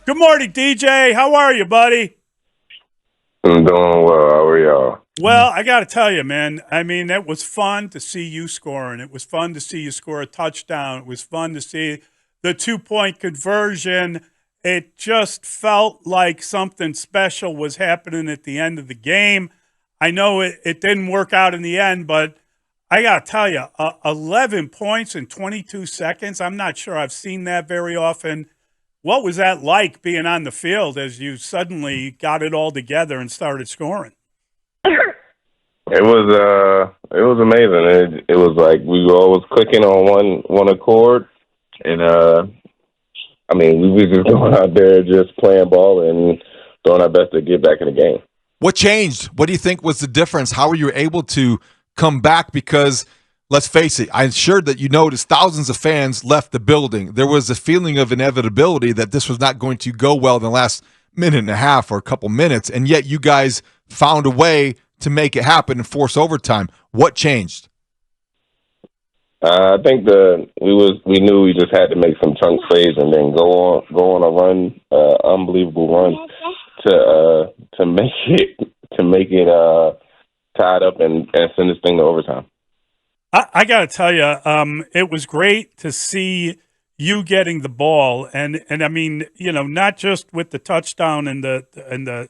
Good morning, DJ. How are you, buddy? I'm doing well. How are y'all? Well, I got to tell you, man. I mean, it was fun to see you scoring. It was fun to see you score a touchdown. It was fun to see the 2-point conversion. It just felt like something special was happening at the end of the game. I know it didn't work out in the end, but I got to tell you, 11 points in 22 seconds. I'm not sure I've seen that very often. What was that like being on the field as you suddenly got it all together and started scoring? It was amazing. It was like we were always clicking on one accord, and I mean we were just going out there just playing ball and doing our best to get back in the game. What changed? What do you think was the difference? How were you able to come back? Because let's face it, I'm sure that you noticed thousands of fans left the building. There was a feeling of inevitability that this was not going to go well in the last minute and a half or a couple minutes, and yet you guys found a way to make it happen and force overtime. What changed? I think we knew we just had to make some chunk plays and then go on a run, unbelievable run to make it tied up and send this thing to overtime. I got to tell you, it was great to see you getting the ball, and I mean, you know, not just with the touchdown and the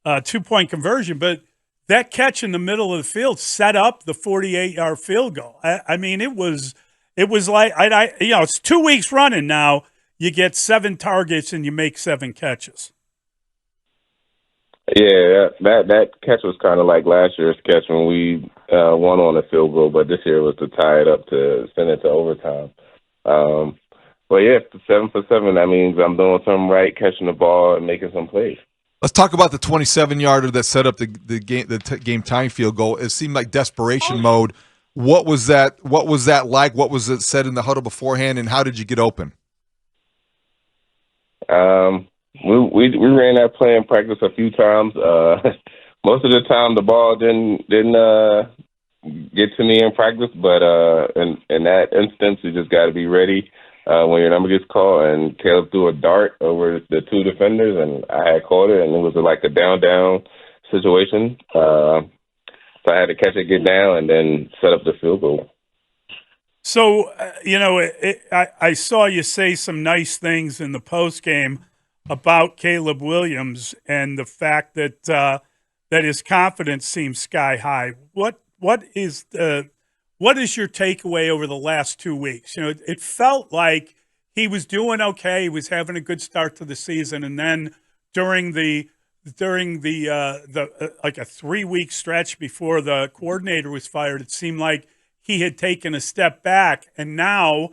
2-point conversion, but that catch in the middle of the field set up the 48-yard field goal. I mean, it was like you know, it's 2 weeks running now. You get 7 targets and you make 7 catches. Yeah, that catch was kind of like last year's catch when we won on a field goal, but this year was to tie it up to send it to overtime. But yeah, 7 for 7. That means I'm doing something right, catching the ball and making some plays. Let's talk about the 27-yarder that set up the game tying field goal. It seemed like desperation mode. What was that? What was that like? What was it said in the huddle beforehand, and how did you get open? We ran that play in practice a few times. Most of the time, the ball didn't get to me in practice, but in that instance, you just got to be ready when your number gets called. And Caleb threw a dart over the 2 defenders, and I had caught it, and it was like a down situation. So I had to catch it, get down, and then set up the field goal. So, you know, I saw you say some nice things in the post game about Caleb Williams and the fact that that his confidence seems sky high. What is your takeaway over the last 2 weeks? You know, it felt like he was doing okay. He was having a good start to the season, and then during the like a 3-week stretch before the coordinator was fired, it seemed like he had taken a step back, and now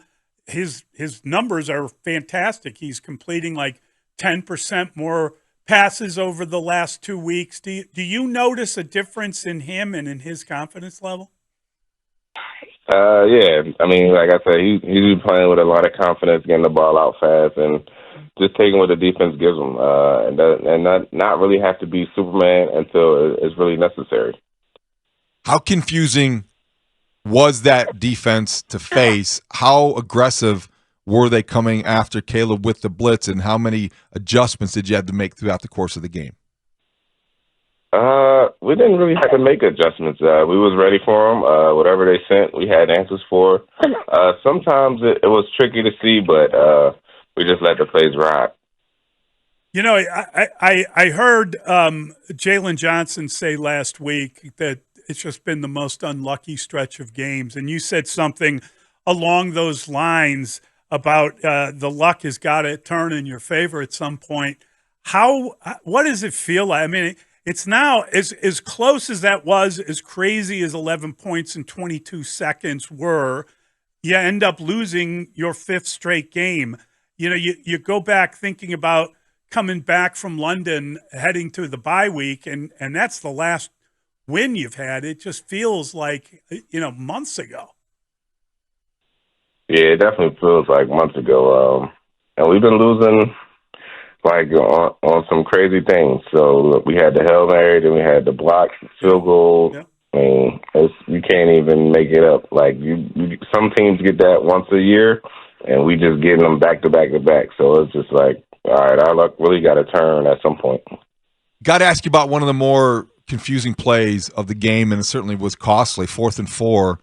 his numbers are fantastic. He's completing like 10% more passes over the last 2 weeks. Do you notice a difference in him and in his confidence level? Yeah. I mean, like I said, he's playing with a lot of confidence, getting the ball out fast, and just taking what the defense gives him, and not really have to be Superman until it's really necessary. How confusing was that defense to face? How aggressive were they coming after Caleb with the blitz, and how many adjustments did you have to make throughout the course of the game? We didn't really have to make adjustments. We was ready for them. Whatever they sent, we had answers for. Sometimes it was tricky to see, but we just let the plays ride. You know, I heard Jalen Johnson say last week that it's just been the most unlucky stretch of games, and you said something along those lines about the luck has got to turn in your favor at some point. What does it feel like? I mean, it's now as close as that was, as crazy as 11 points in 22 seconds were, you end up losing your 5th straight game. You know, you go back thinking about coming back from London, heading to the bye week, and that's the last win you've had. It just feels like, you know, months ago. Yeah, it definitely feels like months ago. And we've been losing like on some crazy things. So we had the Hail Mary, then we had the block field goal. Yep. I mean, you can't even make it up. Like some teams get that once a year, and we just getting them back to back to back. So it's just like all right, our luck really got to turn at some point. Got to ask you about one of the more confusing plays of the game, and it certainly was costly. 4th and 4.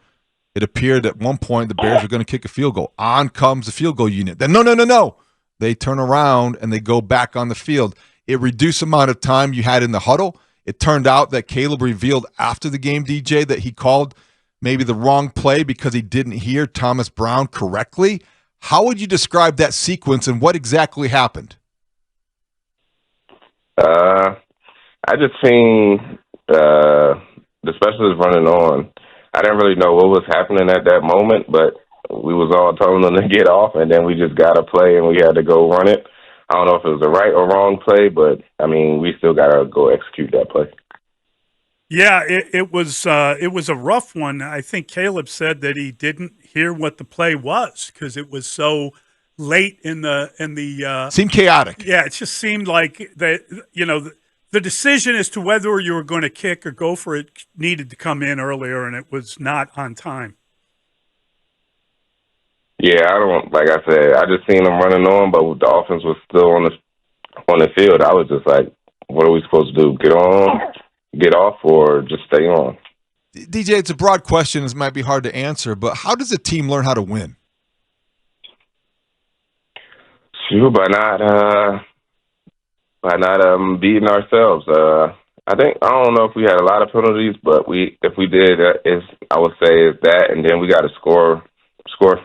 It appeared at one point the Bears were going to kick a field goal. On comes the field goal unit. Then no. They turn around and they go back on the field. It reduced the amount of time you had in the huddle. It turned out that Caleb revealed after the game, DJ, that he called maybe the wrong play because he didn't hear Thomas Brown correctly. How would you describe that sequence and what exactly happened? I just seen the specialist running on. I didn't really know what was happening at that moment, but we was all telling them to get off, and then we just got to play, and we had to go run it. I don't know if it was the right or wrong play, but, I mean, we still got to go execute that play. Yeah, it was a rough one. I think Caleb said that he didn't hear what the play was because it was so late in the seemed chaotic. Yeah, it just seemed like the decision as to whether you were going to kick or go for it needed to come in earlier, and it was not on time. Yeah, like I said, I just seen them running on, but the offense was still on the field. I was just like, what are we supposed to do? Get on, get off, or just stay on? DJ, it's a broad question. This might be hard to answer, but how does a team learn how to win? Shoot, by not beating ourselves. I don't know if we had a lot of penalties, but if we did, I would say is that, and then we got to score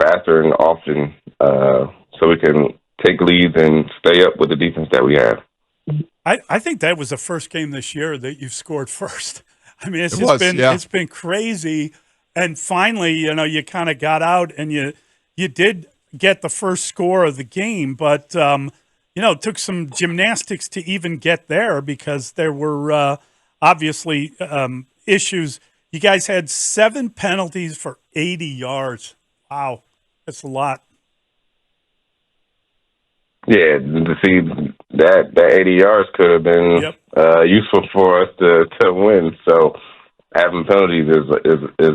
faster and often, so we can take leads and stay up with the defense that we have. I think that was the first game this year that you've scored first. I mean, it's been crazy, and finally, you kind of got out and you did get the first score of the game, but it took some gymnastics to even get there because there were obviously issues. You guys had 7 penalties for 80 yards. Wow, that's a lot. Yeah, to see that 80 yards could have been useful for us to win. So having penalties is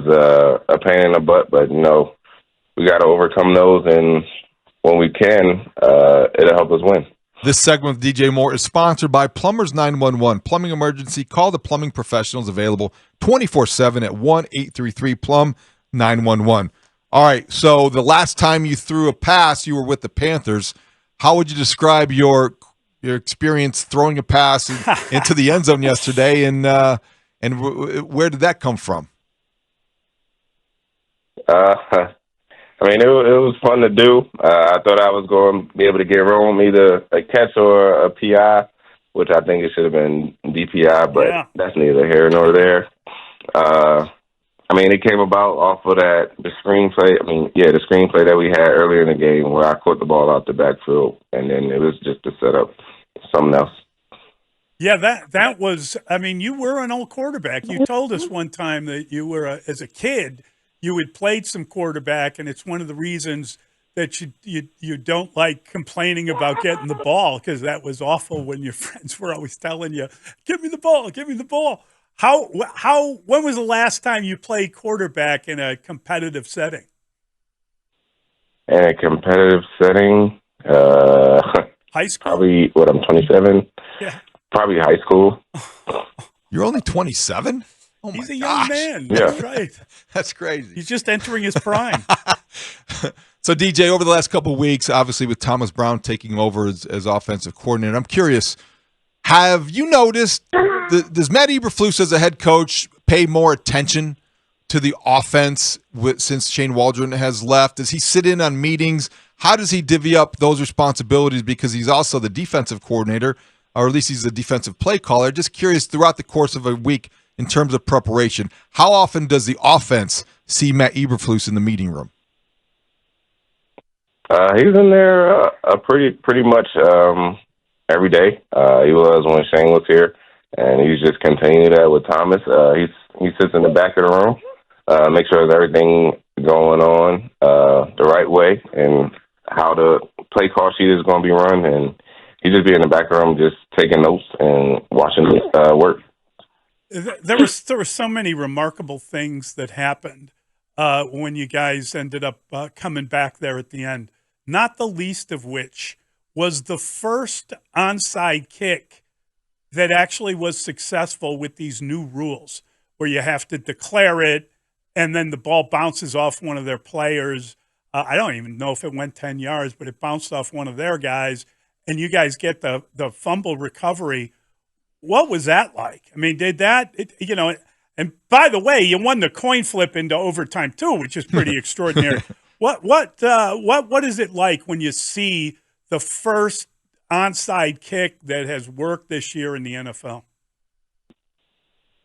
a pain in the butt, but we got to overcome those, and when we can, it'll help us win. This segment with DJ Moore is sponsored by Plumbers 911. Plumbing emergency, call the plumbing professionals, available 24/7 at 1-833-PLUM-911. All right, so the last time you threw a pass, you were with the Panthers. How would you describe your experience throwing a pass into the end zone yesterday, and where did that come from? I mean, it was fun to do. I thought I was going to be able to get home either a catch or a PI, which I think it should have been DPI, but that's neither here nor there. I mean, it came about off of the screenplay. The screenplay that we had earlier in the game where I caught the ball out the backfield, and then it was just to set up something else. Yeah, that was. I mean, you were an old quarterback. You told us one time that you were as a kid. You had played some quarterback, and it's one of the reasons that you don't like complaining about getting the ball, because that was awful when your friends were always telling you, "Give me the ball, give me the ball." When was the last time you played quarterback in a competitive setting? In a competitive setting, high school. Probably I'm 27. Yeah, probably high school. You're only 27. Oh my He's a gosh. young man. Yeah. That's right. That's crazy. He's just entering his prime. So, DJ, over the last couple of weeks, obviously with Thomas Brown taking over as offensive coordinator, I'm curious, have you noticed, does Matt Eberflus as a head coach pay more attention to the offense since Shane Waldron has left? Does he sit in on meetings? How does he divvy up those responsibilities? Because he's also the defensive coordinator, or at least he's the defensive play caller. Just curious, throughout the course of a week, in terms of preparation, how often does the offense see Matt Eberflus in the meeting room? He's in there pretty much every day. He was when Shane was here, and he's just continuing that with Thomas. He sits in the back of the room, make sure there's everything going on the right way, and how the play call sheet is going to be run, and he just be in the back of the room just taking notes and watching it work. There were so many remarkable things that happened when you guys ended up coming back there at the end. Not the least of which was the first onside kick that actually was successful with these new rules, where you have to declare it and then the ball bounces off one of their players. I don't even know if it went 10 yards, but it bounced off one of their guys, and you guys get the fumble recovery. What was that like? I mean, did that, and by the way, you won the coin flip into overtime too, which is pretty extraordinary. What is it like when you see the first onside kick that has worked this year in the NFL?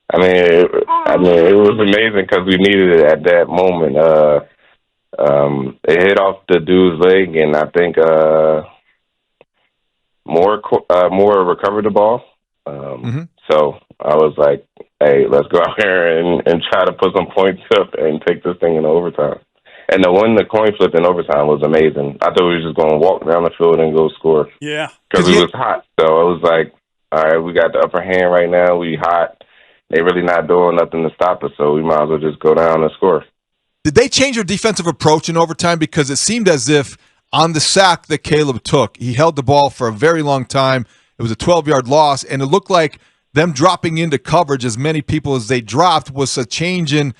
I mean, it was amazing because we needed it at that moment. It hit off the dude's leg, and I think Moore recovered the ball. So I was like, hey, let's go out here and try to put some points up and take this thing into overtime. And the coin flip in overtime was amazing. I thought we were just going to walk down the field and go score. Yeah. Because it was hot. So it was like, all right, we got the upper hand right now. We hot. They really not doing nothing to stop us, so we might as well just go down and score. Did they change their defensive approach in overtime? Because it seemed as if on the sack that Caleb took, he held the ball for a very long time. It was a 12-yard loss, and it looked like them dropping into coverage as many people as they dropped was a change in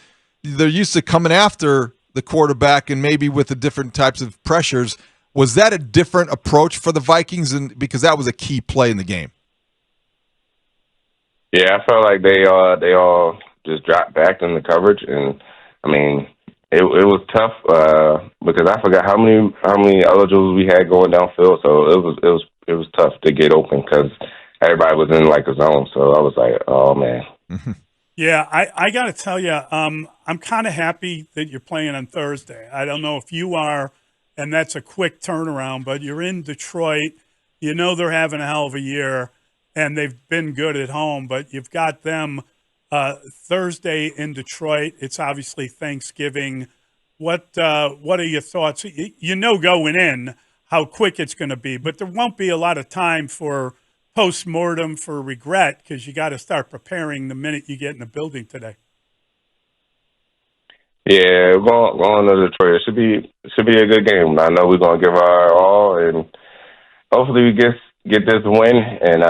they're used to coming after the quarterback and maybe with the different types of pressures. Was that a different approach for the Vikings? And because that was a key play in the game. Yeah, I felt like they all just dropped back in the coverage, and I mean it was tough because I forgot how many eligibles we had going downfield, so it was tough to get open because everybody was in like a zone. So I was like, oh man. Yeah, I got to tell you, I'm kind of happy that you're playing on Thursday. I don't know if you are, and that's a quick turnaround, but you're in Detroit. You know they're having a hell of a year, and they've been good at home, but you've got them Thursday in Detroit. It's obviously Thanksgiving. What are your thoughts? You know going in how quick it's going to be, but there won't be a lot of time for post-mortem, for regret, because you got to start preparing the minute you get in the building today. Yeah, going to Detroit, it should be a good game. I know we're going to give our all, and hopefully we get this win and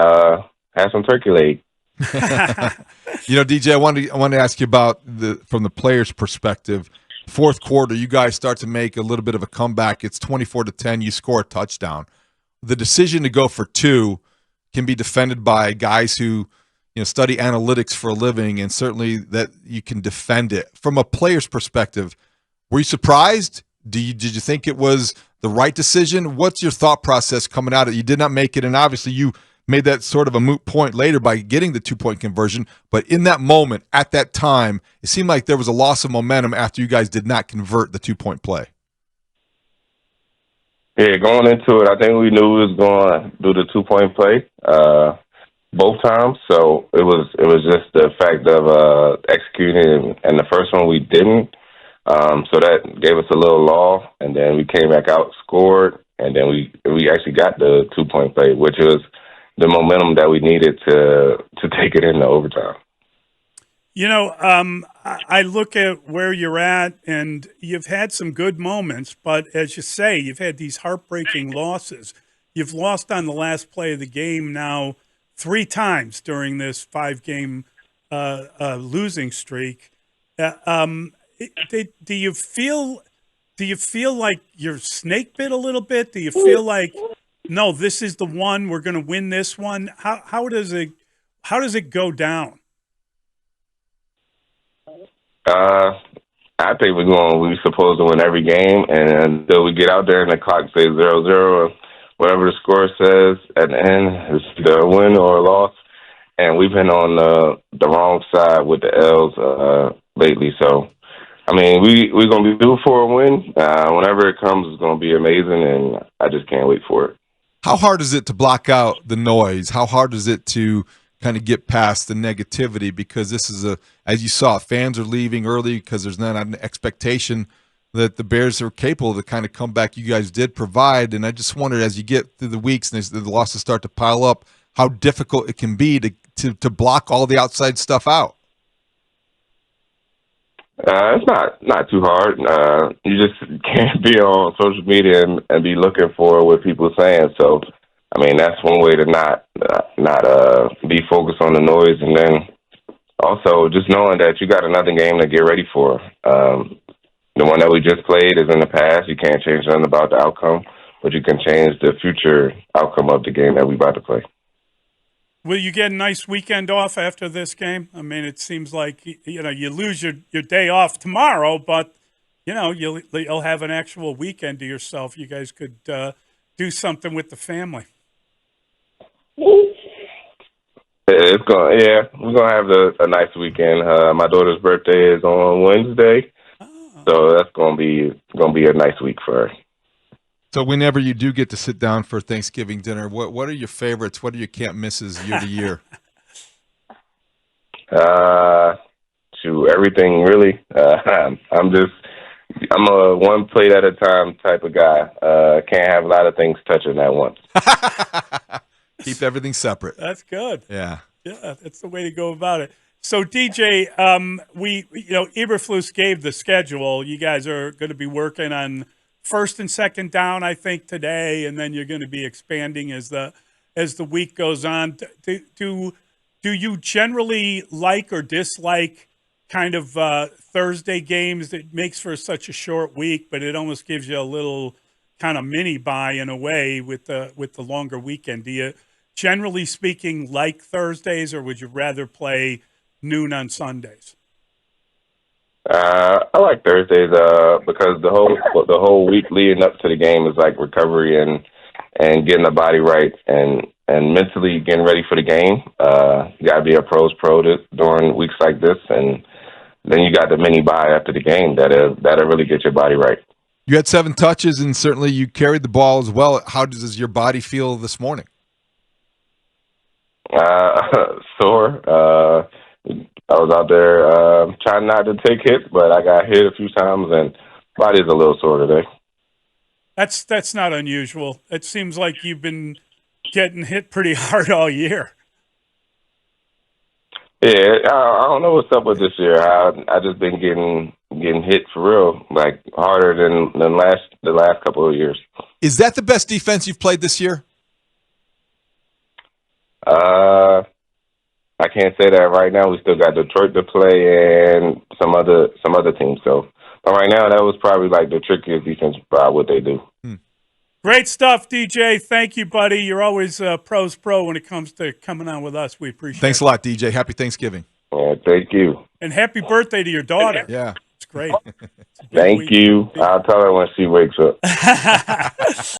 have some turkey leg. DJ, I wanted to ask you about from the players' perspective. Fourth quarter, you guys start to make a little bit of a comeback. It's 24-10. You score a touchdown. The decision to go for two can be defended by guys who study analytics for a living, and certainly that you can defend it. From a player's perspective, were you surprised? Did you think it was the right decision? What's your thought process coming out of it? You did not make it, and obviously you made that sort of a moot point later by getting the 2-point conversion. But in that moment, at that time, it seemed like there was a loss of momentum after you guys did not convert the 2-point play. Yeah, going into it, I think we knew we was going to do the 2-point play both times. So it was just the fact of executing, and the first one we didn't. So that gave us a little lull, and then we came back out, scored, and then we actually got the 2-point play, which was the momentum that we needed to take it into overtime. I look at where you're at, and you've had some good moments, but as you say, you've had these heartbreaking losses. You've lost on the last play of the game now 3 times during this 5-game losing streak. Do you feel like you're snake bit a little bit? Do you feel like, no, this is the one, we're going to win this one? How does it go down? I think we're supposed to win every game, and until we get out there and the clock says 0-0, whatever the score says at the end, it's either a win or a loss. And we've been on the wrong side with the L's lately. So, I mean, we're going to be due for a win. Whenever it comes, it's going to be amazing, and I just can't wait for it. How hard is it to block out the noise? How hard is it to kind of get past the negativity? Because this is as you saw, fans are leaving early because there's not an expectation that the Bears are capable of the kind of comeback you guys did provide. And I just wondered, as you get through the weeks and as the losses start to pile up, how difficult it can be to block all the outside stuff out. It's not too hard. You just can't be on social media and be looking for what people are saying. So, I mean, that's one way to not be focused on the noise, and then also just knowing that you got another game to get ready for. The one that we just played is in the past. You can't change nothing about the outcome, but you can change the future outcome of the game that we about to play. Will you get a nice weekend off after this game? I mean, it seems like you lose your day off tomorrow, but you'll have an actual weekend to yourself. You guys could do something with the family. We're gonna have a nice weekend. My daughter's birthday is on Wednesday, so that's gonna be a nice week for her. So whenever you do get to sit down for Thanksgiving dinner, what are your favorites? What are your can't misses year to year? Everything really. I'm a one plate at a time type of guy. Can't have a lot of things touching at once. Keep everything separate. That's good. Yeah, that's the way to go about it. So DJ, Eberflus gave the schedule. You guys are going to be working on first and second down, I think, today, and then you're going to be expanding as the week goes on. Do you generally like or dislike kind of Thursday games that makes for such a short week, but it almost gives you a little kind of mini bye in a way with the longer weekend? Do you, generally speaking, like Thursdays, or would you rather play noon on Sundays? I like Thursdays because the whole week leading up to the game is like recovery and getting the body right and mentally getting ready for the game. You got to be a pro's pro during weeks like this, and then you got the mini bye after the game that'll really get your body right. You had 7 touches, and certainly you carried the ball as well. How does your body feel this morning? Sore. I was out there trying not to take hits, but I got hit a few times, and body's a little sore today. That's not unusual. It seems like you've been getting hit pretty hard all year. Yeah, I don't know what's up with this year. I just been getting hit for real, like harder than the last couple of years. Is that the best defense you've played this year? I can't say that right now. We still got Detroit to play and some other teams. So, but right now, that was probably like the trickiest defense by what they do. Great stuff, DJ. Thank you, buddy. You're always pro's pro when it comes to coming on with us. We appreciate it. Thanks a lot, DJ. Happy Thanksgiving. Yeah, thank you. And happy birthday to your daughter. Yeah. It's great. Thank you. I'll tell her when she wakes up.